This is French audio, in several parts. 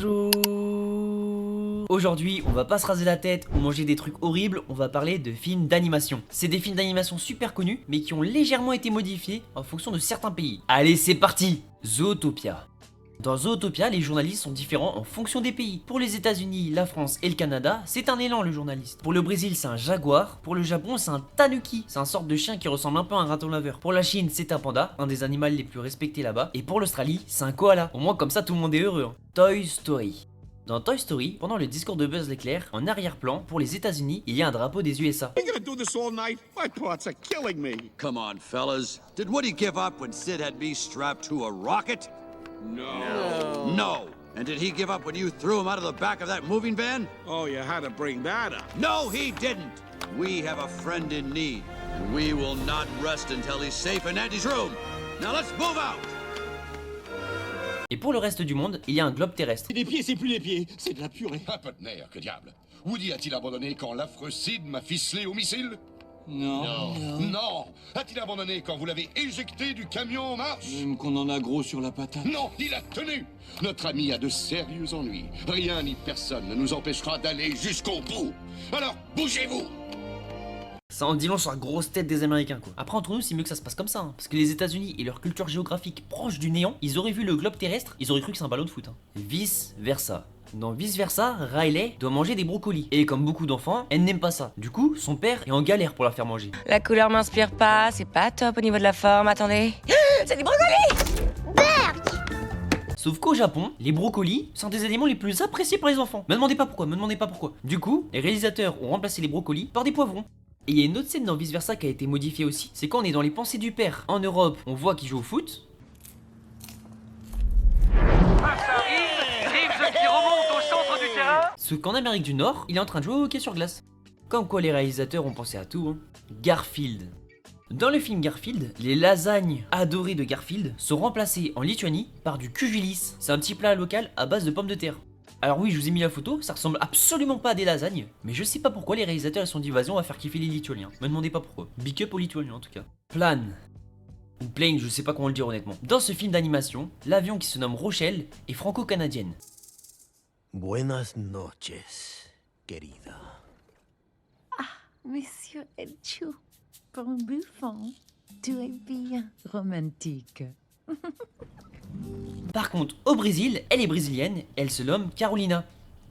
Bonjour. Aujourd'hui, on va pas se raser la tête ou manger des trucs horribles, on va parler de films d'animation. C'est des films d'animation super connus, mais qui ont légèrement été modifiés en fonction de certains pays. Allez, c'est parti. Zootopia. Dans Zootopia, les journalistes sont différents en fonction des pays. Pour les États-Unis, la France et le Canada, c'est un élan le journaliste. Pour le Brésil, c'est un jaguar. Pour le Japon, c'est un tanuki. C'est un sorte de chien qui ressemble un peu à un raton laveur. Pour la Chine, c'est un panda, un des animaux les plus respectés là-bas. Et pour l'Australie, c'est un koala. Au moins comme ça, tout le monde est heureux. Hein. Toy Story. Dans Toy Story, pendant le discours de Buzz l'éclair, en arrière-plan, pour les États-Unis, il y a un drapeau des USA. You're gonna do this all night? My parts are killing me. Come on, fellas. Did Woody give up when Sid had me strapped to a rocket? No. No. And did he give up when you threw him out of the back of that moving van? Oh, you had to bring that up. No, he didn't. We have a friend in need, and we will not rest until he's safe in Andy's room. Now let's move out. Et pour le reste du monde, il y a un globe terrestre. Des pieds, c'est plus des pieds, c'est de la purée. Un peu de nerf, que diable. Woody a-t-il abandonné quand l'affreux Sid m'a ficelé au missile? Non. Non. A-t-il abandonné quand vous l'avez éjecté du camion en marche? Même qu'on en a gros sur la patate. Non, il a tenu. Notre ami a de sérieux ennuis. Rien ni personne ne nous empêchera d'aller jusqu'au bout. Alors, bougez-vous. Ça en dit long sur la grosse tête des Américains quoi. Après entre nous c'est mieux que ça se passe comme ça hein. Parce que les États-Unis et leur culture géographique proche du néant, ils auraient vu le globe terrestre, ils auraient cru que c'est un ballon de foot hein. Vice versa. Dans Vice versa, Riley doit manger des brocolis. Et comme beaucoup d'enfants, elle n'aime pas ça. Du coup, son père est en galère pour la faire manger. La couleur m'inspire pas, c'est pas top au niveau de la forme, attendez. C'est des brocolis! Sauf qu'au Japon, les brocolis sont des aliments les plus appréciés par les enfants. Me demandez pas pourquoi. Du coup, les réalisateurs ont remplacé les brocolis par des poivrons. Et il y a une autre scène dans Vice versa qui a été modifiée aussi. C'est quand on est dans les pensées du père. En Europe, on voit qu'il joue au foot. Qui remonte au centre du terrain. Sauf qu'en Amérique du Nord, il est en train de jouer au hockey sur glace. Comme quoi les réalisateurs ont pensé à tout. Hein. Garfield. Dans le film Garfield, les lasagnes adorées de Garfield sont remplacées en Lituanie par du kugelis. C'est un petit plat local à base de pommes de terre. Alors oui, je vous ai mis la photo, ça ressemble absolument pas à des lasagnes, mais je sais pas pourquoi les réalisateurs se sont dit vas-y on va faire kiffer les Lituaniens. Me demandez pas pourquoi. Big up aux Lituaniens en tout cas. Plan. Ou plane, je sais pas comment le dire honnêtement. Dans ce film d'animation, l'avion qui se nomme Rochelle est franco-canadienne. Buenas noches, querida. Monsieur Elchou, pour un bouffon, tu es bien romantique. Par contre, au Brésil, elle est brésilienne, elle se nomme Carolina.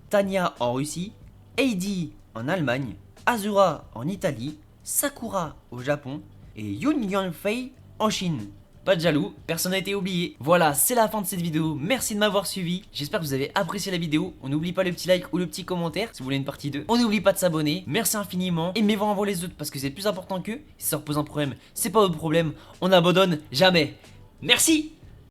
Tania en Russie, Heidi en Allemagne, Azura en Italie, Sakura au Japon et Yoon Yanfei en Chine. Pas de jaloux, personne n'a été oublié. Voilà, c'est la fin de cette vidéo, merci de m'avoir suivi. J'espère que vous avez apprécié la vidéo. On n'oublie pas le petit like ou le petit commentaire si vous voulez une partie 2. On n'oublie pas de s'abonner, merci infiniment. Aimez-vous en voir les autres parce que c'est plus important qu'eux. Si ça repose un problème, c'est pas votre problème. On n'abandonne jamais. Merci.